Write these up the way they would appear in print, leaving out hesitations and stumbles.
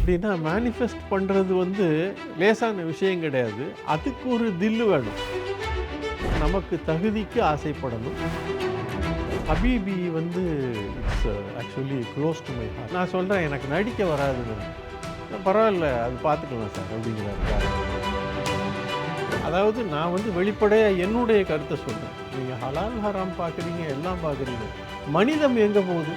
அப்படின்னா மேனிஃபெஸ்ட் பண்ணுறது வந்து லேசான விஷயம் கிடையாது. அதுக்கு ஒரு தில்லு வேணும். நமக்கு தகுதிக்கு ஆசைப்படணும். ஹபீபி வந்து it's actually close to my heart. நான் சொல்கிறேன் எனக்கு நடிக்க வராதுன்னு. பரவாயில்ல அது பார்த்துக்கலாம் சார் அப்படிங்கிறாரு. அதாவது நான் வந்து வெளிப்படையாக என்னுடைய கருத்தை சொல்கிறேன். நீங்கள் ஹலால் ஹராம் பார்க்குறீங்க, எல்லாம் பார்க்குறீங்க, மனிதம் எங்கே போகுது?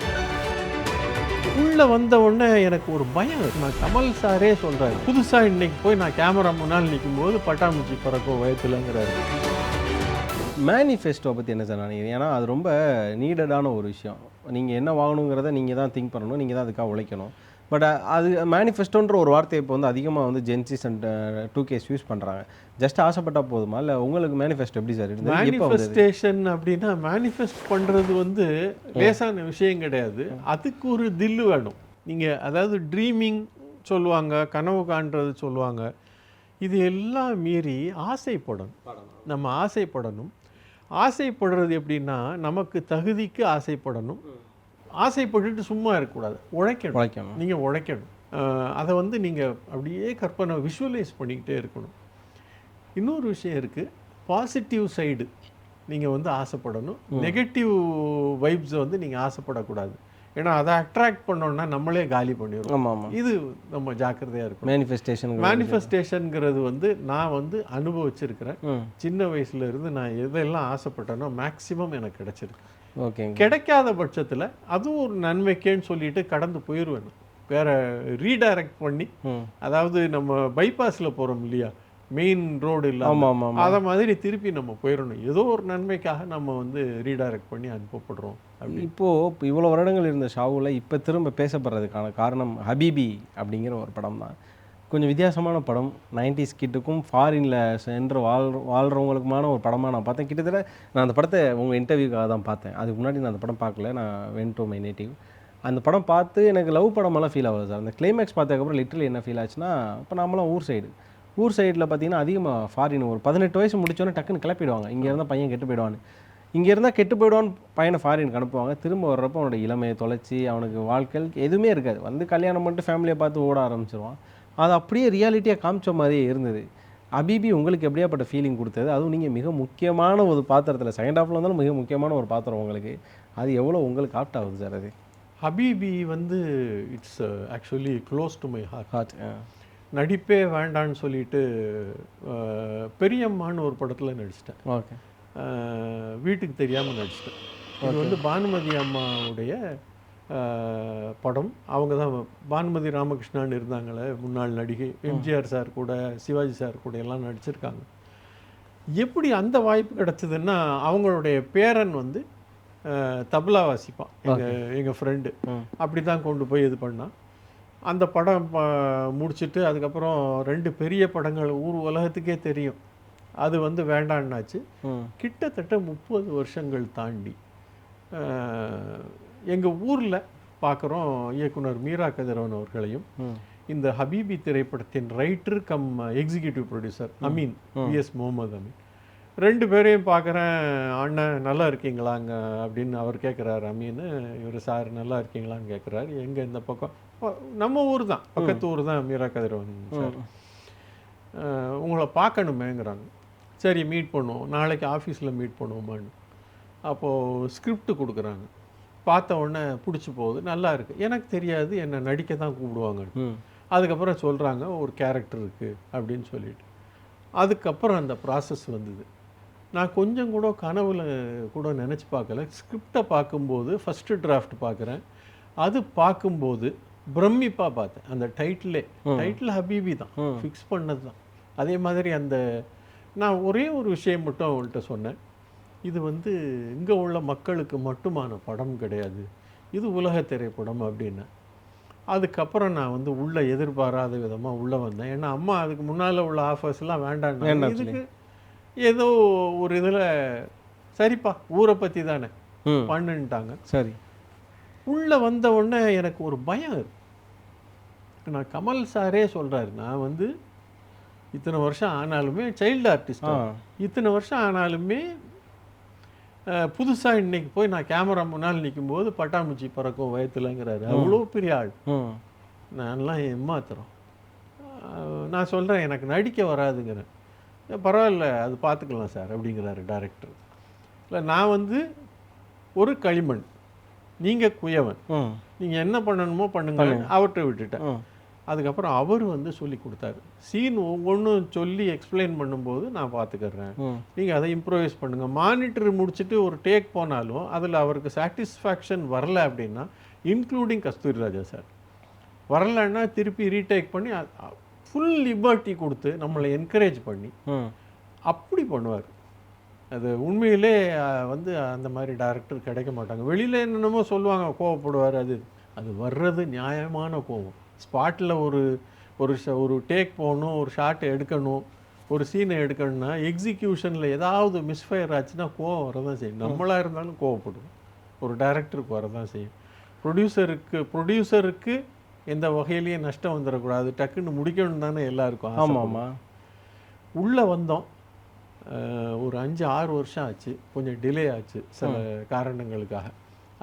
உள்ளே வந்த உடனே எனக்கு ஒரு பயம். நான் கமல் சாரே சொல்கிறாரு, புதுசாக இன்னைக்கு போய் நான் கேமரா முன்னால் நிற்கும்போது பட்டாம்பூச்சி பறக்கும் வயத்துலங்கிறாரு. மேனிஃபெஸ்டோ பற்றி என்ன சார் நினைக்கிறீங்க? ஏன்னா அது ரொம்ப நீடடான ஒரு விஷயம். நீங்கள் என்ன வாங்கணுங்கிறத நீங்கள் தான் திங்க் பண்ணணும், நீங்கள் தான் அதுக்காக உழைக்கணும். பட் அது மேனிஃபெஸ்டோன்ற ஒரு வார்த்தையை இப்போ வந்து அதிகமாக வந்து ஜென்சிஸ் அண்ட் 2Ks யூஸ் பண்ணுறாங்க. ஜஸ்ட் ஆசைப்பட்டா போதுமா? இல்லை உங்களுக்கு மேனிஃபெஸ்டோ எப்படி சார் இருந்தது? மேனிஃபெஸ்டேஷன் அப்படின்னா மேனிஃபெஸ்ட் பண்ணுறது வந்து லேசான விஷயம் கிடையாது. அதுக்கு ஒரு தில்லு வேணும். நீங்கள் அதாவது ட்ரீமிங் சொல்லுவாங்க, கனவு காண்றது சொல்லுவாங்க. இது எல்லாம் மீறி ஆசைப்படணும். நம்ம ஆசைப்படணும். ஆசைப்படுறது எப்படின்னா நமக்கு தகுதிக்கு ஆசைப்படணும். ஆசைப்பட்டுட்டு சும்மா இருக்கக்கூடாது, உழைக்கணும். நீங்கள் உழைக்கணும். அதை வந்து நீங்கள் அப்படியே கற்பனை விஷுவலைஸ் பண்ணிக்கிட்டே இருக்கணும். இன்னொரு விஷயம் இருக்குது, பாசிட்டிவ் சைடு நீங்கள் வந்து ஆசைப்படணும். நெகட்டிவ் வைப்ஸை வந்து நீங்கள் ஆசைப்படக்கூடாது. ஏன்னா அதை அட்ராக்ட் பண்ணோன்னா நம்மளே காலி பண்ணிடுவோம். ஆமாம், இது நம்ம ஜாக்கிரதையாக இருக்கும். மேனிஃபெஸ்டேஷனுங்கிறது வந்து நான் வந்து அனுபவிச்சிருக்கிறேன். சின்ன வயசுல இருந்து நான் எதெல்லாம் ஆசைப்பட்டேனோ மேக்சிமம் எனக்கு கிடைச்சிருக்கு. ஓகே, கிடைக்காத பட்சத்தில் அதுவும் ஒரு நன்மைக்கேன்னு சொல்லிட்டு கடந்து போயிடுவேன். வேற ரீடைரக்ட் பண்ணி, அதாவது நம்ம பைபாஸில் போகிறோம் இல்லையா, மெயின் ரோடு இல்லாமல், அதை மாதிரி திருப்பி நம்ம போயிடணும். ஏதோ ஒரு நன்மைக்காக நம்ம வந்து ரீடைரக்ட் பண்ணி அனுப்பப்படுறோம். இப்போது இவ்வளோ வருடங்கள் இருந்த ஷாவில் இப்போ திரும்ப பேசப்படுறதுக்கான காரணம் ஹபீபி அப்படிங்கிற ஒரு படம் தான். கொஞ்சம் வித்தியாசமான படம். 90s கிட்டுக்கும் ஃபாரினில் சென்று வாழ்கிறவங்களுக்குமான ஒரு படமாக நான் பார்த்தேன். கிட்டத்தட்ட நான் அந்த படத்தை உங்கள் இன்டர்வியூக்காக தான் பார்த்தேன். அதுக்கு முன்னாடி நான் அந்த படம் பார்க்கல. நான் வென்ட் டு மை நேட்டிவ். அந்த படம் பார்த்து எனக்கு லவ் படமெல்லாம் ஃபீல் ஆகுது சார். அந்த கிளைமேக்ஸ் பார்த்ததுக்கப்புறம் லிட்டரலி என்ன ஃபீல் ஆச்சுன்னா, இப்போ நம்மளாம் ஊர் சைடில் பார்த்தீங்கன்னா அதிகமாக ஃபாரின் ஒரு 18 வயசு முடிச்சோன்னே டக்குன்னு கிளப்பிடுவாங்க. இங்கே இருந்தால் பையன் கெட்டு போயிடுவான்னு. இங்கே இருந்தால் கெட்டு போயிடுவான்னு பையனை ஃபாரினுக்கு அனுப்புவாங்க. திரும்ப வர்றப்போ அவனோட இளமையை தொலைச்சி அவனுக்கு வாழ்க்கைக்கு எதுவுமே இருக்காது. வந்து கல்யாணம் பண்ணிட்டு ஃபேமிலியை பார்த்து ஓட ஆரம்பிச்சிருவான். அது அப்படியே ரியாலிட்டியாக காமிச்ச மாதிரியே இருந்தது. ஹபீபி உங்களுக்கு எப்படியாப்பட்ட ஃபீலிங் கொடுத்தது? அதுவும் நீங்கள் மிக முக்கியமான ஒரு பாத்திரத்தில், செகண்ட் ஹாஃபில் இருந்தாலும் மிக முக்கியமான ஒரு பாத்திரம் உங்களுக்கு. அது எவ்வளோ உங்களுக்கு ஆப்ட் ஆகுது சார்? அது ஹபீபி வந்து it's actually close to my heart. நடிப்பே வேண்டான்னு சொல்லிட்டு பெரியம்மான்னு ஒரு படத்தில் நடிச்சிட்டேன். ஓகே, வீட்டுக்கு தெரியாமல் நடிச்சிட்டேன். இது வந்து பானுமதி அம்மாவுடைய படம். அவங்க தான் பானுமதி ராமகிருஷ்ணான்னு இருந்தாங்களே, முன்னாள் நடிகை. எம்ஜிஆர் சார் கூட, சிவாஜி சார் கூட எல்லாம் நடிச்சிருக்காங்க. எப்படி அந்த வாய்ப்பு கிடச்சிதுன்னா, அவங்களுடைய பேரன் வந்து தபலா வாசிப்பான், எங்கள் ஃப்ரெண்டு. அப்படி தான் கொண்டு போய் இது பண்ணான். அந்த படம் முடிச்சுட்டு அதுக்கப்புறம் 2 பெரிய படங்கள் ஊர் உலகத்துக்கே தெரியும். அது வந்து வேண்டான்னாச்சு. கிட்டத்தட்ட 30 வருஷங்கள் தாண்டி எங்கள் ஊரில் பார்க்குறோம் இயக்குனர் மீரா கதிரவன் அவர்களையும், இந்த ஹபீபி திரைப்படத்தின் writer cum executive producer Ameen, VS Mohammed Ameen, 2 பேரையும் பார்க்குறேன். அண்ணன் நல்லா இருக்கீங்களாங்க அப்படின்னு அவர் கேட்குறாரு. அமீன், இவர் சார் நல்லா இருக்கீங்களான்னு கேட்குறாரு. எங்கே இந்த பக்கம் நம்ம ஊர் தான், பக்கத்து ஊர் தான் மீரா கதிரவன் சார். உங்களை பார்க்கணுமேங்கிறாங்க. சரி மீட் பண்ணுவோம், நாளைக்கு ஆஃபீஸில் மீட் பண்ணுவோமான்னு. அப்போது ஸ்கிரிப்ட் கொடுக்குறாங்க. பார்த்த உடனே பிடிச்சி போகுது, நல்லா இருக்குது. எனக்கு தெரியாது என்னை நடிக்க தான் கூப்பிடுவாங்க. அதுக்கப்புறம் சொல்கிறாங்க ஒரு கேரக்டர் இருக்குது அப்படின்னு சொல்லிட்டு. அதுக்கப்புறம் அந்த ப்ராசஸ் வந்தது. நான் கொஞ்சம் கூட கனவுல கூட நினச்சி பார்க்கல. ஸ்கிரிப்டை பார்க்கும்போது ஃபஸ்ட்டு டிராஃப்ட் பார்க்குறேன். அது பார்க்கும்போது பிரமிப்பாக பார்த்தேன். அந்த டைட்டில் ஹபீபி தான், ஃபிக்ஸ் பண்ணது தான். அதே மாதிரி அந்த நான் ஒரே ஒரு விஷயம் மட்டும் அவங்கள்ட்ட சொன்னேன், இது வந்து இங்கே உள்ள மக்களுக்கு மட்டுமான படம் கிடையாது, இது உலக திரைப்படம் அப்படின்னு. அதுக்கப்புறம் நான் வந்து உள்ளே எதிர்பாராத விதமாக உள்ளே வந்தேன். ஏன்னா அம்மா அதுக்கு முன்னால் உள்ள ஆஃபர்ஸ்லாம் வேண்டாம், இதுக்கு ஏதோ ஒரு இதில் சரிப்பா ஊரை பற்றி தானே பண்ணுன்ட்டாங்க. சரி, உள்ளே வந்த உடனே எனக்கு ஒரு பயம் இருக்கு. நான் கமல் சாரே சொல்கிறாரு, நான் வந்து இத்தனை வருஷம் ஆனாலுமே சைல்டு ஆர்டிஸ்ட், இத்தனை வருஷம் ஆனாலுமே புதுசாக இன்னைக்கு போய் நான் கேமரா முன்னால் நிற்கும்போது பட்டாம்பூச்சி பறக்கும் வயத்துலங்கிறாரு. அவ்வளோ பெரிய ஆள். நான்லாம் ஏமாத்துறோம். நான் சொல்கிறேன் எனக்கு நடிக்க வராதுங்கிறேன். பரவாயில்ல அது பார்த்துக்கலாம் சார் அப்படிங்கிறாரு டைரக்டர். இல்லை நான் வந்து ஒரு களிமண், நீங்கள் குயவன், நீங்கள் என்ன பண்ணணுமோ பண்ணுங்க அவர்கிட்ட விட்டுட்டேன். அதுக்கப்புறம் அவர் வந்து சொல்லி கொடுத்தாரு. சீன் ஒவ்வொன்றும் சொல்லி எக்ஸ்பிளைன் பண்ணும்போது நான் பார்த்துக்கிறேன், நீங்கள் அதை இம்ப்ரோவைஸ் பண்ணுங்கள். மானிட்டர் முடிச்சுட்டு ஒரு டேக் போனாலும் அதில் அவருக்கு சாட்டிஸ்ஃபேக்ஷன் வரல அப்படின்னா, இன்க்ளூடிங் கஸ்தூரி ராஜா சார், வரலைன்னா திருப்பி ரீடேக் பண்ணி ஃபுல் லிபர்ட்டி கொடுத்து நம்மளை என்கரேஜ் பண்ணி அப்படி பண்ணுவார். அது உண்மையிலே வந்து அந்த மாதிரி டைரக்டர் கிடைக்க மாட்டாங்க. வெளியில் என்னென்னமோ சொல்லுவாங்க, கோவப்படுவார். அது வர்றது நியாயமான கோவம். ஸ்பாட்டில் ஒரு டேக் போகணும், ஒரு ஷாட் எடுக்கணும், ஒரு சீனை எடுக்கணும்னா எக்ஸிக்யூஷனில் ஏதாவது மிஸ்ஃபயர் ஆச்சுன்னா கோவம் வரதான் செய்யும். நம்மளாக இருந்தாலும் கோவப்படுவோம். ஒரு டைரக்டருக்கு வரதான் செய்யும். ப்ரொடியூசருக்கு எந்த வகையிலையும் நஷ்டம் வந்துடக்கூடாது, டக்குன்னு முடிக்கணும் தானே எல்லாருக்கும். ஆமாம். உள்ளே வந்தோம், ஒரு 5-6 வருஷம் ஆச்சு, கொஞ்சம் டிலே ஆச்சு சில காரணங்களுக்காக.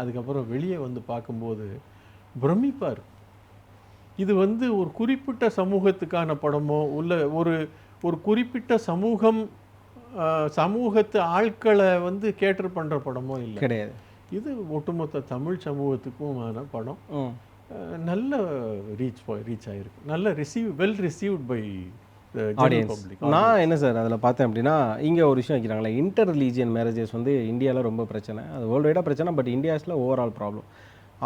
அதுக்கப்புறம் வெளியே வந்து பார்க்கும்போது பிரமிப்பார். இது வந்து ஒரு குறிப்பிட்ட சமூகத்துக்கான படமோ உள்ள ஒரு குறிப்பிட்ட சமூகத்து ஆட்களை வந்து கேட்டர் பண்ணுற படமோ இல்லை, கிடையாது. இது ஒட்டுமொத்த தமிழ் சமூகத்துக்குமான படம். நல்ல ரீச் ஆகிருக்கு, நல்ல வெல் ரிசீவ்ட் பை ஆடியன்ஸ். நான் என்ன சார் அதில் பார்த்தேன் அப்படின்னா, இங்கே ஒரு விஷயம் வைக்கிறாங்களே, இன்டர் ரிலீஜியன் மேரேஜஸ் வந்து இந்தியாவில் ரொம்ப பிரச்சனை. அது வேர்ல்டு வைடாக பிரச்சனை, பட் இந்தியாஸில் ஓவரால் ப்ராப்ளம்.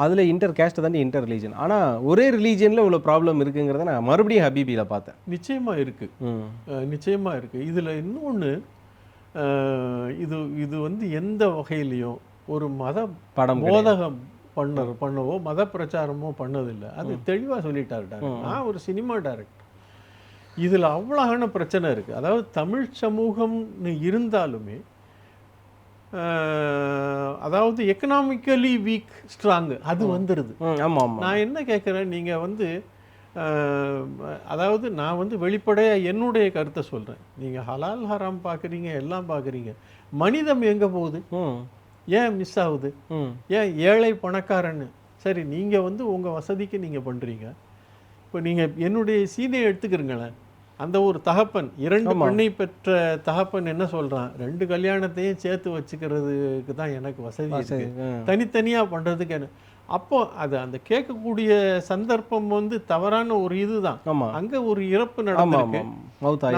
அதில் இன்டர் கேஸ்ட்டை தாண்டி இன்டர் ரிலீஜன். ஆனால் ஒரே ரிலீஜனில் இவ்வளோ ப்ராப்ளம் இருக்குங்கிறத நான் மறுபடியும் ஹபீபியில் பார்த்தேன். நிச்சயமாக இருக்குது. இதில் இன்னொன்று, இது வந்து எந்த வகையிலையும் ஒரு மத படம் போதகம் பண்ணவோ மத பிரச்சாரமோ பண்ணதில்லை. அது தெளிவாக சொல்லிட்டார் டைரக்டர். நான் ஒரு சினிமா டைரக்டர். இதில் அவ்வளோகான பிரச்சனை இருக்குது. அதாவது தமிழ் சமூகம்னு இருந்தாலுமே, அதாவது எக்கனாமிக்கலி வீக் ஸ்ட்ராங்கு அது வந்துடுது. நான் என்ன கேட்குறேன், நீங்கள் வந்து அதாவது நான் வந்து வெளிப்படையாக என்னுடைய கருத்தை சொல்கிறேன். நீங்கள் ஹலால் ஹராம் பார்க்குறீங்க, எல்லாம் பார்க்குறீங்க, மனிதம் எங்கே போகுது, ஏன் மிஸ் ஆகுது, ஏன் ஏழை பணக்காரன்னு? சரி, நீங்கள் வந்து உங்கள் வசதிக்கு நீங்கள் பண்ணுறீங்க. இப்போ நீங்கள் என்னுடைய சீனையை எடுத்துக்கிறீங்களேன். அந்த ஒரு தகப்பன் 2 பெண்ணை பெற்ற தகப்பன் என்ன சொல்கிறான், 2 கல்யாணத்தையும் சேர்த்து வச்சுக்கிறதுக்கு தான் எனக்கு வசதி இருக்குது, தனித்தனியாக பண்ணுறதுக்கு என்ன. அப்போ அது அந்த கேட்கக்கூடிய சந்தர்ப்பம் வந்து தவறான ஒரு இதுதான். அங்கே ஒரு இறப்பு நடந்திருக்கு,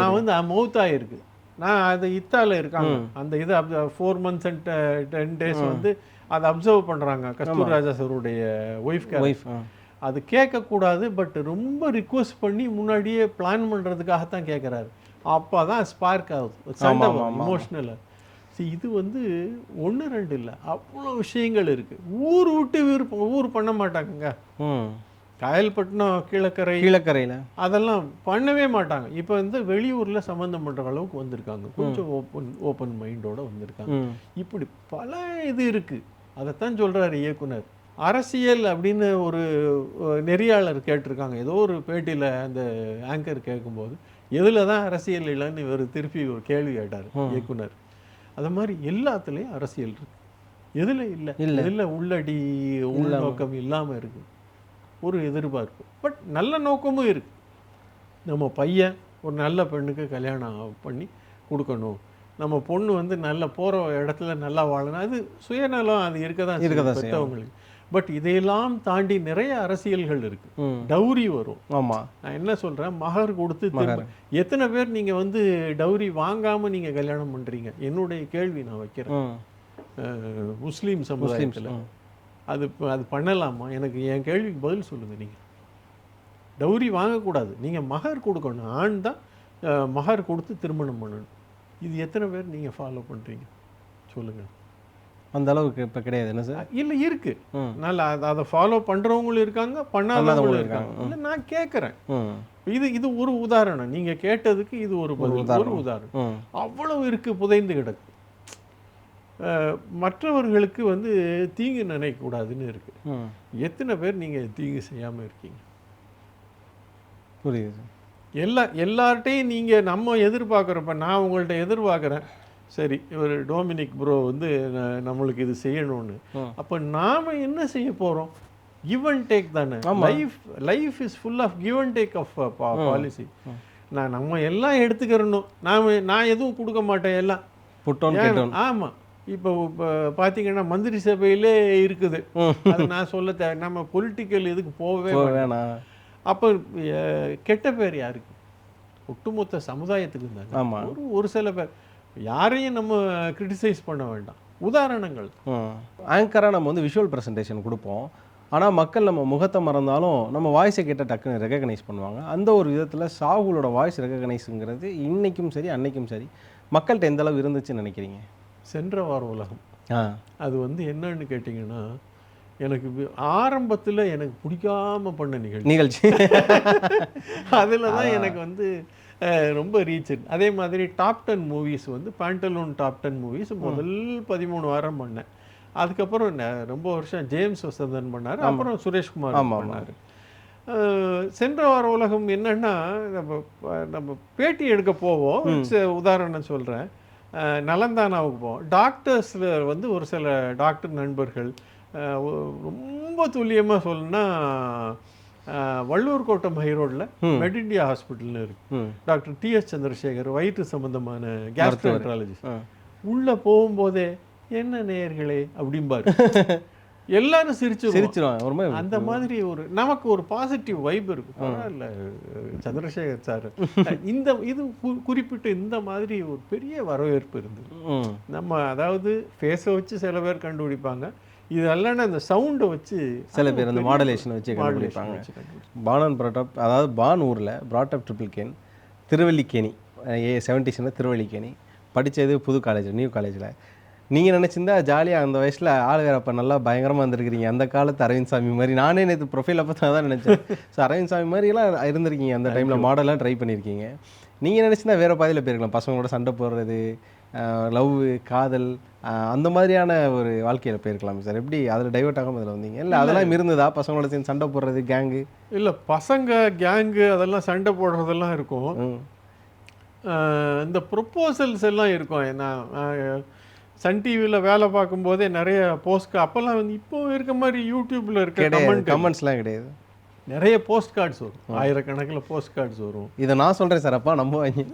நான் வந்து மௌத்தாயிருக்கு. நான் அது இத்தால இருக்காங்க, அந்த இது 4 months and 10 days வந்து அதை அப்சர்வ் பண்ணுறாங்க கஸ்தூரி ராஜா சாருடைய ஒய்ஃப். அது கேட்கக்கூடாது, பட் ரொம்ப ரிக்வஸ்ட் பண்ணி முன்னாடியே பிளான் பண்ணுறதுக்காகத்தான் கேட்குறாரு. அப்போ தான் ஸ்பார்க் ஆகுது, சண்டை இமோஷ்னலாக. இது வந்து 1-2 இல்லை, அவ்வளோ விஷயங்கள் இருக்குது. ஊர் விட்டு ஊர் பண்ண மாட்டாங்க. காயல்பட்டினம் கீழக்கரையில் அதெல்லாம் பண்ணவே மாட்டாங்க. இப்போ வந்து வெளியூரில் சம்மந்தம் பண்ணுற அளவுக்கு வந்திருக்காங்க, கொஞ்சம் ஓப்பன் மைண்டோடு வந்திருக்காங்க. இப்படி பல இது இருக்குது. அதைத்தான் சொல்கிறாரு இயக்குனர். அரசியல் அப்படின்னு ஒரு நெறியாளர் கேட்டிருக்காங்க ஏதோ ஒரு பேட்டியில். அந்த ஆங்கர் கேட்கும்போது எதில் தான் அரசியல் இல்லைன்னு இவர் திருப்பி ஒரு கேள்வி கேட்டார் இயக்குனர். அது மாதிரி எல்லாத்துலேயும் அரசியல் இருக்குது, எதில் இல்லை உள்ளடி உள்நோக்கம் இல்லாமல் இருக்குது, ஒரு எதிர்பார்ப்பு, பட் நல்ல நோக்கமும் இருக்குது. நம்ம பையன் ஒரு நல்ல பெண்ணுக்கு கல்யாணம் பண்ணி கொடுக்கணும், நம்ம பொண்ணு வந்து நல்ல போகிற இடத்துல நல்லா வாழணும், அது சுயநலம், அது இருக்க தான் பெற்றவங்களுக்கு. பட் இதையெல்லாம் தாண்டி நிறைய அரசியல்கள் இருக்குது. டவுரி வரும். ஆமாம், நான் என்ன சொல்கிறேன், மகர் கொடுத்து எத்தனை பேர் நீங்கள் வந்து டவுரி வாங்காமல் நீங்கள் கல்யாணம் பண்ணுறீங்க? என்னுடைய கேள்வி நான் வைக்கிறேன். முஸ்லீம் சமுதாயத்தில் அது பண்ணலாமா? எனக்கு என் கேள்விக்கு பதில் சொல்லுங்கள். நீங்கள் டவுரி வாங்கக்கூடாது, நீங்கள் மகர் கொடுக்கணும். ஆண் தான் மகர் கொடுத்து திருமணம் பண்ணணும். இது எத்தனை பேர் நீங்கள் ஃபாலோ பண்ணுறீங்க சொல்லுங்கள்? அந்த அளவுக்கு இப்போ கிடையாது என்ன சார்? இல்லை, இருக்குது. நல்லா அதை ஃபாலோ பண்ணுறவங்களும் இருக்காங்க, பண்ணாதவங்களும் இருக்காங்க. இல்லை, நான் கேட்குறேன். இது ஒரு உதாரணம். நீங்கள் கேட்டதுக்கு இது ஒரு உதாரணம். அவ்வளவு இருக்குது, புதைந்து கிடக்கு. மற்றவர்களுக்கு வந்து தீங்கு நினைக்கக்கூடாதுன்னு இருக்குது. எத்தனை பேர் நீங்கள் தீங்கு செய்யாமல் இருக்கீங்க? புரியுது. எல்லார்ட்டையும் நீங்கள் நம்ம எதிர்பார்க்குறப்ப, நான் உங்கள்கிட்ட எதிர்பார்க்குறேன், சரி இவர் டொமினிக் ப்ரோ வந்து நம்மளுக்கு இது செய்யணும்னு. அப்போ நாம் என்ன செய்ய போகிறோம்? கிவ் அண்ட் டேக் தானே. Life is full of give and take of policy. நம்ம எல்லாம் எடுத்துக்கிறணும், நான் எதுவும் கொடுக்க மாட்டேன் எல்லாம் புட்டோன். ஆமாம். இப்போ பார்த்தீங்கன்னா மந்திரி சபையிலே இருக்குது, அது நான் சொல்ல தேவை. நம்ம பொலிட்டிக்கல் இதுக்கு போகவே வேணாம். அப்போ கெட்ட பேர் யாருக்கு? ஒட்டுமொத்த சமுதாயத்துக்கு தான். ஒரு சில பேர், யாரையும் நம்ம கிரிட்டிசைஸ் பண்ண வேண்டாம். உதாரணங்கள். ஆங்கராக நம்ம வந்து விஷுவல் ப்ரெசன்டேஷன் கொடுப்போம், ஆனால் மக்கள் நம்ம முகத்தை மறந்தாலும் நம்ம வாய்ஸை கேட்ட டக்குன்னு ரெகக்னைஸ் பண்ணுவாங்க. அந்த ஒரு விதத்தில் சாகுலோட வாய்ஸ் ரெகக்னைஸுங்கிறது இன்றைக்கும் சரி அன்னைக்கும் சரி மக்கள்கிட்ட எந்த அளவு இருந்துச்சுன்னு நினைக்கிறீங்க? சென்ற வார உலகம் அது வந்து என்னன்னு கேட்டிங்கன்னா, எனக்கு ஆரம்பத்தில் எனக்கு பிடிக்காம பண்ண நிகழ்ச்சி அதில் தான் எனக்கு வந்து ரொம்ப ரீச். அதே மாதிரி டாப் 10 மூவிஸ் வந்து பேண்டலூன் டாப் 10 மூவிஸ் முதல் 13 வாரம் பண்ணேன். அதுக்கப்புறம் ரொம்ப வருஷம் ஜேம்ஸ் வசந்தன் பண்ணார், அப்புறம் சுரேஷ்குமார் பண்ணார். சென்ற வார உலகம் என்னன்னா, நம்ம பேட்டி எடுக்க போவோம். உதாரணம் சொல்கிறேன், நலந்தானாவுக்கு போவோம். டாக்டர்ஸில் வந்து ஒரு சில டாக்டர் நண்பர்கள், ரொம்ப துல்லியமாக சொல்லணும்னா வள்ளூர் கோட்டம் ஹைரோடில் மெட் இண்டியா ஹாஸ்பிட்டல்னு இருக்கு, டாக்டர் டிஎஸ் சந்திரசேகர், வயிற்று சம்பந்தமான கேஸ்ட்ரோஎன்ட்ராலஜிஸ்ட். உள்ளே போகும்போதே என்ன நேயர்களே அப்படிம்பாரு, எல்லாரும் சிரிச்சிருவாங்க. அந்த மாதிரி நமக்கு ஒரு பாசிட்டிவ் வைப் இருக்கும். பரவாயில்ல சந்திரசேகர் சார், இது குறிப்பிட்டு இந்த மாதிரி ஒரு பெரிய வரவேற்பு இருந்தது. நம்ம அதாவது ஃபேஸை வச்சு சில பேர் கண்டுபிடிப்பாங்க, இதெல்லாம் அந்த சவுண்டை வச்சு சில பேர் அந்த மாடுலேஷனை வச்சு கண்டுபிடிப்பாங்க. பானன் ப்ராட்டப், அதாவது பானூரில் brought up Triplicane, Thiruvallikeni, 70s Thiruvallikeni படித்தது புது காலேஜ், நியூ காலேஜில். நீங்கள் நினச்சிருந்தா ஜாலியாக அந்த வயசில் ஆள் வேறு அப்போ நல்லா பயங்கரமாக இருந்திருக்கிறீங்க. அந்த காலத்து அரவிந்த் சாமி மாதிரி, நானே நேற்று ப்ரொஃபைல் அப்போ தான் நினச்சேன். ஸோ அரவிந்த் சாமி மாதிரிலாம் இருந்திருக்கீங்க அந்த டைமில், மாடலாம் ட்ரை பண்ணியிருக்கீங்க. நீங்கள் நினச்சிருந்தா வேறு பாதையில் போயிருக்கலாம், பசங்களோட சண்டை போடுறது, லவ், காதல், அந்த மாதிரியான ஒரு வாழ்க்கையில் போயிருக்கலாம் சார். எப்படி அதில் டைவர்ட் ஆகாமல் அதில் வந்தீங்க? இல்லை அதெல்லாம் இருந்ததா, பசங்களோட சேர்ந்து சண்டை போடுறது, கேங்கு? இல்லை, பசங்க கேங்கு அதெல்லாம் சண்டை போடுறதெல்லாம் இருக்கும். இந்த ப்ரொப்போசல்ஸ் எல்லாம் இருக்கும். நான் சன் டிவியில் வேலை பார்க்கும்போதே நிறைய போஸ்ட், அப்போல்லாம் வந்து இப்போ இருக்க மாதிரி யூடியூப்பில் இருக்க கமெண்ட்ஸ்லாம் கிடையாது, நிறைய போஸ்ட் கார்ட்ஸ் வரும், ஆயிரக்கணக்கில் போஸ்ட் கார்ட்ஸ் வரும். இதை நான் சொல்கிறேன் சார், அப்பா நம்புவாங்க.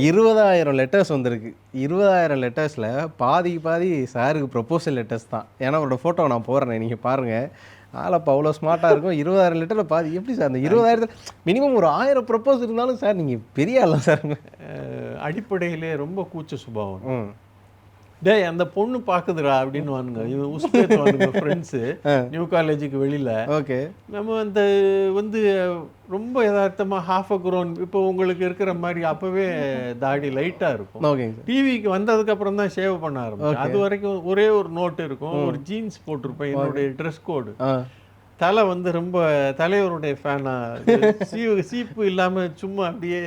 20,000 லெட்டர்ஸ் வந்திருக்கு. 20,000 லெட்டர்ஸில் பாதி சாருக்கு ப்ரொப்போசல் லெட்டர்ஸ் தான். ஏன்னா அவரோட ஃபோட்டோ நான் போடுறேன், நீங்கள் பாருங்கள். ஆளப்பா அவ்வளோ ஸ்மார்ட்டாக இருக்கும். 20,000 லெட்டரில் பாதி எப்படி சார்? அந்த 20,000 மினிமம் ஒரு 1000 ப்ரொப்போஸ் இருந்தாலும் சார் நீங்கள் பெரிய ஆளா சார்? அடிப்படையிலே ரொம்ப கூச்ச சுபாவம். டேய் அந்த பொண்ணு பார்க்குதுடா அப்படின்னு வானுங்க, இவன் உஸ்பேத் வானுங்க ஃப்ரெண்ட்ஸு நியூ காலேஜுக்கு வெளியில். ஓகே, நம்ம அந்த வந்து ரொம்ப யதார்த்தமாக ஹாஃப் அ குரோன், இப்போ உங்களுக்கு இருக்கிற மாதிரி அப்போவே தாடி லைட்டாக இருக்கும். ஓகேங்க. டிவிக்கு வந்ததுக்கப்புறம் தான் ஷேவ் பண்ண ஆரம்பிச்சேன். அது வரைக்கும் ஒரே ஒரு நோட் இருக்கும், ஒரு ஜீன்ஸ் போட்டிருப்பேன், என்னுடைய ட்ரெஸ் கோடு. தலை வந்து ரொம்ப தலைவருடைய ஃபேனாக, சீப்பு இல்லாமல் சும்மா அப்படியே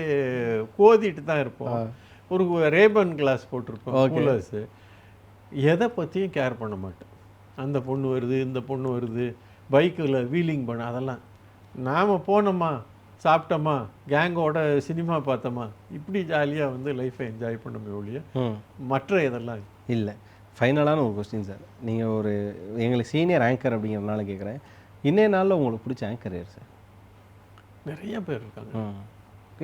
கோதிட்டு தான் இருப்போம். ஒரு ரேபன் கிளாஸ் போட்டிருப்போம், கூலர்ஸு. எதை பற்றியும் கேர் பண்ண மாட்டேன். அந்த பொண்ணு வருது, இந்த பொண்ணு வருது, பைக்கில் வீலிங் பண்ண, அதெல்லாம் நாம் போனோமா, சாப்பிட்டோமா, கேங்கோட சினிமா பார்த்தோமா, இப்படி ஜாலியாக வந்து லைஃப்பை என்ஜாய் பண்ண ஒழிய மற்ற இதெல்லாம் இல்லை. ஃபைனலான ஒரு கொஸ்டின் சார், நீங்கள் ஒரு எங்களுக்கு சீனியர் ஆங்கர் அப்படிங்கிறதுனால கேட்குறேன், இன்னைய நாளில் உங்களுக்கு பிடிச்ச ஆங்கர் யார் சார்? நிறைய பேர் இருக்காங்க.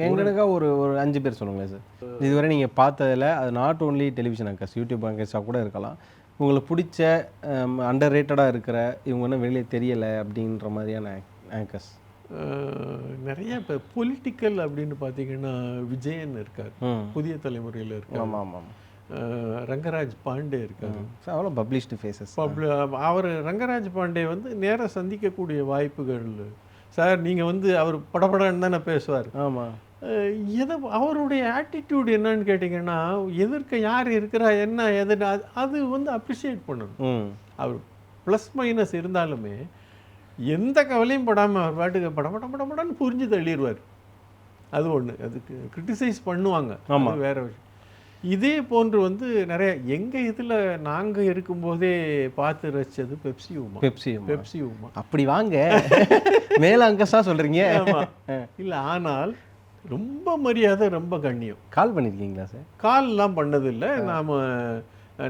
எங்களுக்கா ஒரு 5 பேர் சொல்லுங்களேன் சார். இதுவரை நீங்கள் பார்த்ததில், அது not only television anchors, YouTube ஆங்கர்ஸாக கூட இருக்கலாம், உங்களுக்கு பிடிச்ச அண்டர் ரேட்டடாக இருக்கிற, இவங்க ஒன்றும் வெளியே தெரியலை அப்படின்ற மாதிரியான ஆங்கர்ஸ்? நிறைய இப்போ பொலிட்டிக்கல் அப்படின்னு பார்த்தீங்கன்னா விஜயன் இருக்கார், புதிய தலைமுறையில் இருக்கார். ஆமாம் ஆமாம். ரங்கராஜ் பாண்டே இருக்கார், அவ்வளோ பப்ளிஷ்டு ஃபேஸஸ். அவர் ரங்கராஜ் பாண்டே வந்து நேராக சந்திக்கக்கூடிய வாய்ப்புகள் சார். நீங்கள் வந்து அவர் படப்படன்னு தானே பேசுவார். ஆமாம். அவருடைய ஆட்டிடியூட் என்னன்னு கேட்டிங்கன்னா, எதிர்க்க யார் இருக்கிறா என்ன எதுன்னு அது வந்து அப்ரிஷியேட் பண்ணணும். அவர் ப்ளஸ் மைனஸ் இருந்தாலுமே எந்த கவலையும் படாமல் அவர் பாட்டுக்கு படப்படன்னு புரிஞ்சு தள்ளிடுவார். அது ஒன்று. அதுக்கு கிரிட்டிசைஸ் பண்ணுவாங்க, ஆமாம், வேற விஷயம். இதே போன்று வந்து நிறைய எங்கள் இதில் நாங்கள் இருக்கும்போதே பார்த்து ரசித்தது பெப்சி உமா. அப்படி வாங்க மேலே அங்கஸாக சொல்கிறீங்க. இல்லை, ஆனால் ரொம்ப மரியாதை, ரொம்ப கண்ணியம். கால் பண்ணியிருக்கீங்களா சார்? கால்லாம் பண்ணதில்லை.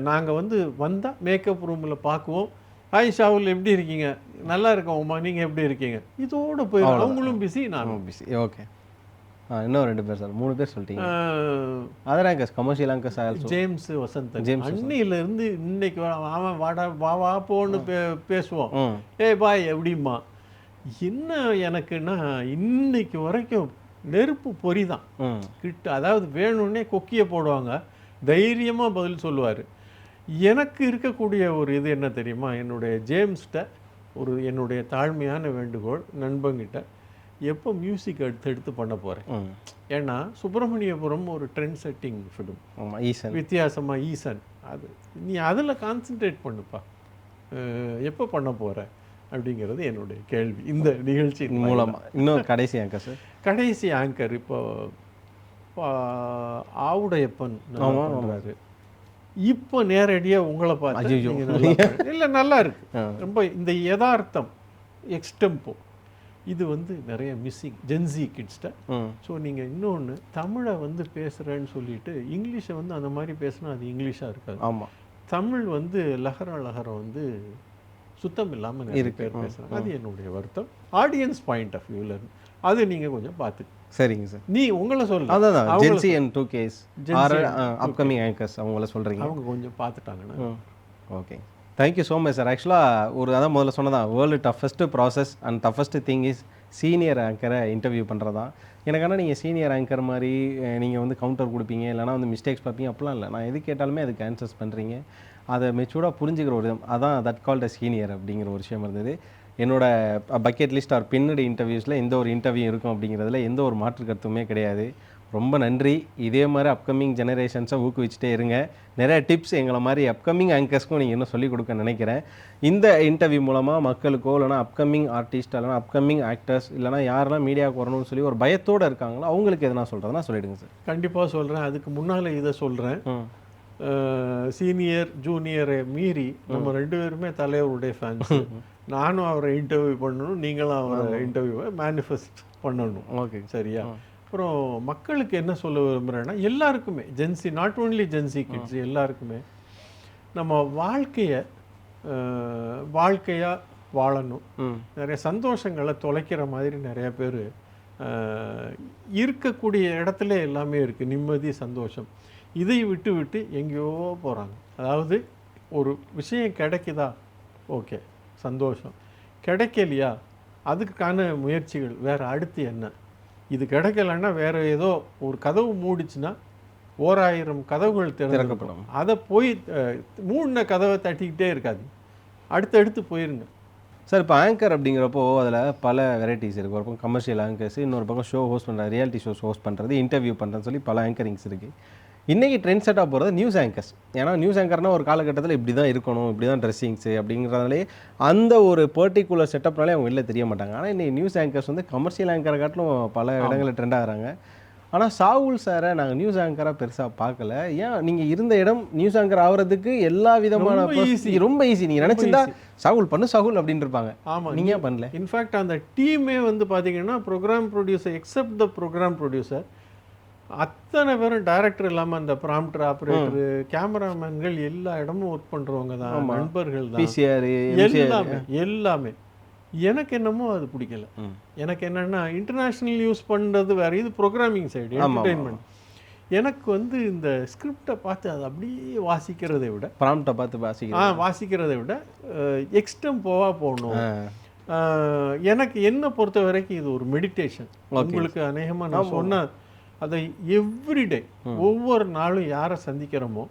நாங்கள் வந்து வந்தால் மேக்கப் ரூமில் பார்க்குவோம், ஹாய் ஷாவுல் எப்படி இருக்கீங்க, நல்லா இருக்கோம் உமா, நீங்கள் எப்படி இருக்கீங்க, இதோட போயிடும். அவங்களும் பிஸி, நானும் பிஸி. ஓகே. இன்னும் 2 பேர் சார், 3 பேர் சொல்லிட்டீங்க. Other anchors, commercial anchors also. James Vasanthan. அன்னையிலேருந்து இன்னைக்கு அவன் வாடா வா போன்னு பேசுவோம், ஏய் பாய் எப்படிம்மா. என்ன எனக்குன்னா இன்னைக்கு வரைக்கும் நெருப்பு பொறி தான் கிட்ட. அதாவது வேணும்னே கொக்கியை போடுவாங்க, தைரியமாக பதில் சொல்லுவார். எனக்கு இருக்கக்கூடிய ஒரு இது என்ன தெரியுமா, என்னுடைய ஜேம்ஸ்கிட்ட என்னுடைய தாழ்மையான வேண்டுகோள் நண்பங்கிட்ட, எப்போ மியூசிக் எடுத்து பண்ண போகிறேன். ஏன்னா சுப்பிரமணியபுரம் ஒரு ட்ரெண்ட் செட்டிங் ஃபிலிம், வித்தியாசமாக ஈசன், அது நீ அதில் கான்சென்ட்ரேட் பண்ணுப்பா, எப்போ பண்ண போகிற அப்படிங்கிறது என்னுடைய கேள்வி இந்த நிகழ்ச்சி மூலமாக. இன்னும் கடைசி ஆங்கர் சார், கடைசி ஆங்கர் இப்போ ஆவுடையப்பன் பண்ணுறாரு. இப்போ நேரடியாக உங்களை பார்த்து இல்லை நல்லா இருக்கு ரொம்ப. இந்த யதார்த்தம் எக்ஸ்டெம்போ இது வந்து நிறைய மிஸ்ஸிங் ஜென்சி கிட்ஸ்ட்ட. ஸோ நீங்கள் இன்னொன்று தமிழை வந்து பேசுகிறேன்னு சொல்லிட்டு இங்கிலீஷை வந்து அந்த மாதிரி பேசினா அது இங்கிலீஷாக இருக்காது. ஆமாம், தமிழ் வந்து லகரம் வந்து சுத்தம் இல்லாமல் நிறைய பேர் பேசுகிறாங்க. அது என்னுடைய வருத்தம். ஆடியன்ஸ் பாயிண்ட் ஆஃப் வியூவில் அது நீங்கள் கொஞ்சம் பார்த்து. சரிங்க சார், நீ உங்களை சொல்ல. அதான் gen Z and 2Ks upcoming anchors அவங்கள சொல்கிறீங்க, அவங்க கொஞ்சம் பார்த்துட்டாங்கன்னா. Okay, thank you so much sir. ஆக்சுவலாக அதான் முதல்ல சொன்னதான், world toughest process and toughest thing is senior ஆங்கரை இன்டர்வியூ பண்ணுறதான். எனக்கு ஆனால் நீங்கள் சீனியர் ஆங்கர் மாதிரி நீங்கள் வந்து கவுண்டர் கொடுப்பீங்க, இல்லைனா வந்து மிஸ்டேக்ஸ் பார்ப்பீங்க, அப்படிலாம் இல்லை. நான் எது கேட்டாலுமே அதுக்கு ஆன்சர்ஸ் பண்ணுறீங்க, அதை மெச்சூர்டாக புரிஞ்சுக்கிற ஒரு விதம், அதான் தட் கால்ட் அ சீனியர் அப்படிங்கிற ஒரு விஷயம் இருந்தது. என்னோட பக்கெட் லிஸ்ட் ஆர் பின்னாடி இன்டர்வியூஸில் எந்த ஒரு இன்டர்வியூ இருக்கும் அப்படிங்கிறதுல எந்த ஒரு மாற்று கருத்துமே கிடையாது. ரொம்ப நன்றி. இதே மாதிரி அப்கமிங் ஜெனரேஷன்ஸை ஊக்குவிச்சிட்டே இருங்க. நிறைய டிப்ஸ் எங்களை மாதிரி அப்கமிங் ஆங்கர்ஸ்க்கும் நீங்கள் இன்னும் சொல்லிக் கொடுக்க நினைக்கிறேன். இந்த இன்டர்வியூ மூலமாக மக்களுக்கோ இல்லைனா அப்கமிங் ஆர்டிஸ்ட் இல்லைனா அப்கமிங் ஆக்டர்ஸ் இல்லைனா யாரெல்லாம் மீடியாவுக்கு வரணும்னு சொல்லி ஒரு பயத்தோடு இருக்காங்களோ அவங்களுக்கு எதனா சொல்கிறதுனா சொல்லிவிடுங்க சார். கண்டிப்பாக சொல்கிறேன். அதுக்கு முன்னால் இதை சொல்கிறேன், சீனியர் ஜூனியரை மீறி நம்ம 2 பேருமே தலைவருடைய ஃபேன்ஸ். நானும் அவரை இன்டர்வியூ பண்ணணும், நீங்களும் அவரை இன்டர்வியூவை மேனிஃபெஸ்ட் பண்ணணும். ஓகே, சரியா? அப்புறம் மக்களுக்கு என்ன சொல்ல விரும்புகிறேன்னா, எல்லாருக்குமே gen Z, not only gen Z kids, எல்லாருக்குமே நம்ம வாழ்க்கையாக வாழணும். நிறைய சந்தோஷங்களை தொலைக்கிற மாதிரி நிறைய பேர் இருக்கக்கூடிய இடத்துல எல்லாமே இருக்குது, நிம்மதி சந்தோஷம். இதை விட்டு விட்டு எங்கேயோ போகிறாங்க. அதாவது ஒரு விஷயம் கிடைக்குதா, ஓகே சந்தோஷம், கிடைக்கலையா அதுக்கான முயற்சிகள் வேறு, அடுத்து என்ன, இது கிடைக்கலன்னா வேறு ஏதோ ஒரு கதவு மூடிச்சுன்னா 1000 கதவுகள் திறக்கப்படும். அதை போய் மூடின கதவை தட்டிக்கிட்டே இருக்காது, அடுத்தடுத்து போயிருங்க சார். இப்போ ஆங்கர் அப்படிங்கிறப்போ அதில் பல வெரைட்டிஸ் இருக்குது. ஒரு பக்கம் கமர்ஷியல் ஆங்கர்ஸ், இன்னொரு பக்கம் ஷோ ஹோஸ்ட் பண்ணுறது, ரியாலிட்டி ஷோஸ் ஹோஸ்ட் பண்ணுறது, இன்டர்வியூ பண்ணுறதுன்னு சொல்லி பல ஆங்கரிங்ஸ் இருக்குது. இன்றைக்கி ட்ரெண்ட் செட்டாக போகிறது நியூஸ் ஆங்கர்ஸ். ஏன்னா நியூஸ் ஆங்கர்னால் ஒரு காலகட்டத்தில் இப்படி தான் இருக்கணும், இப்படி தான் ட்ரெஸ்ஸிங்ஸு அப்படிங்கிறதுனாலே அந்த ஒரு பர்டிகுலர் செட்டப்னாலே அவங்க வெளில தெரிய மாட்டாங்க. ஆனால் இன்றைக்கி நியூஸ் ஆங்கர்ஸ் வந்து கமர்ஷியல் ஆங்கரை காட்டிலும் பல இடங்களில் ட்ரெண்ட் ஆகிறாங்க. ஆனால் சாகுல் சாரை நாங்கள் நியூஸ் ஆங்கராக பெருசாக பார்க்கல. ஏன், நீங்கள் இருந்த இடம் நியூஸ் ஆங்கர் ஆகிறதுக்கு எல்லா விதமான ரொம்ப ஈஸி. நீங்கள் நினச்சிருந்தா சாகுல் பண்ணு சாகுல் அப்படின்னு இருப்பாங்க. ஆமாம், நீங்கள் ஏன் பண்ணல? இன்ஃபேக்ட் அந்த டீமே வந்து பார்த்தீங்கன்னா program producer, except the program producer, அத்தனை பேரும் டைரக்டர் இல்லாமல் அந்த ப்ராம்ப்டர் ஆப்ரேட்டரு, கேமராமேன்கள் எல்லா இடமும் ஒர்க் பண்ணுறவங்க தான், நண்பர்கள் தான், எல்லாமே. எனக்கு என்னமோ அது பிடிக்கல. எனக்கு என்னென்னா இன்டர்நேஷ்னல் யூஸ் பண்ணுறது வேறு, இது ப்ரோக்ராமிங் சைடு என்டர்டெயின்மெண்ட். எனக்கு வந்து இந்த ஸ்கிரிப்டை பார்த்து அதை அப்படியே வாசிக்கிறதை விட, ப்ராம்ப்டை பார்த்து வாசிக்கிறதை விட எக்ஸ்டெம்போவாக போகணும். எனக்கு என்ன பொறுத்த வரைக்கும் இது ஒரு மெடிடேஷன். உங்களுக்கு அநேகமாக நான் சொன்ன அதை எவ்ரிடே ஒவ்வொரு நாளும் யாரை சந்திக்கிறோமோ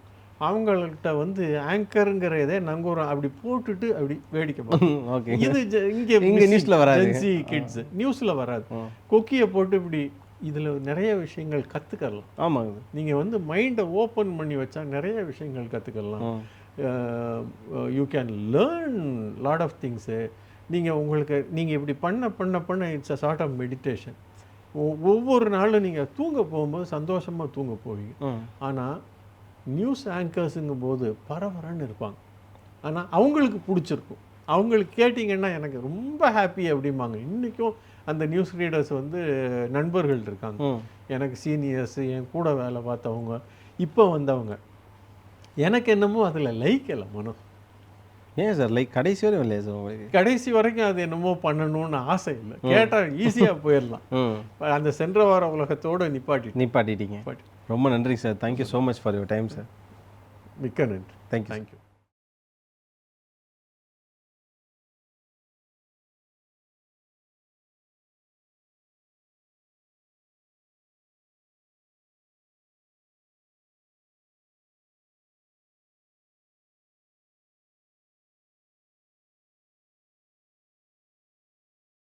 அவங்கள்ட்ட வந்து ஆங்கருங்கிறதே நாங்கள் அப்படி போட்டுட்டு அப்படி வேடிக்கை பார்ப்போம். இது இங்கே நியூஸில் வராது, ஜென்சி கிட்ஸ் நியூஸில் வராது. கொக்கியை போட்டு இப்படி இதில் நிறைய விஷயங்கள் கற்றுக்கலாம். ஆமாங்க, நீங்கள் வந்து மைண்டை ஓப்பன் பண்ணி வச்சா நிறைய விஷயங்கள் கற்றுக்கலாம். You can learn lot of things. நீங்கள் இப்படி பண்ண it's a sort of meditation. ஒவ்வொரு நாளும் நீங்கள் தூங்க போகும்போது சந்தோஷமாக தூங்க போவீங்க. ஆனால் நியூஸ் ஆங்கர்ஸுங்கும் போது பரபரன்னு இருப்பாங்க. ஆனால் அவங்களுக்கு பிடிச்சிருக்கும். அவங்களுக்கு கேட்டிங்கன்னா எனக்கு ரொம்ப ஹாப்பி அப்படிம்பாங்க. இன்றைக்கும் அந்த நியூஸ் ரீடர்ஸ் வந்து நண்பர்கள் இருக்காங்க எனக்கு, சீனியர்ஸு, என் கூட வேலை பார்த்தவங்க, இப்போ வந்தவங்க. எனக்கு என்னமோ அதில் லைக்கலை மனம். ஏன் சார் லைக் கடைசி வரையும் இல்லையா சார் உங்களுக்கு? கடைசி வரைக்கும் அது என்னமோ பண்ணணும்னு ஆசை இல்லை, கேட்டால் ஈஸியாக போயிடலாம். அந்த சென்ற வார உலகத்தோடு நிப்பாட்டிட்டீங்க. ரொம்ப நன்றி sir. Thank you so much for your time sir. மிக்க நன்றி. தேங்க்யூ.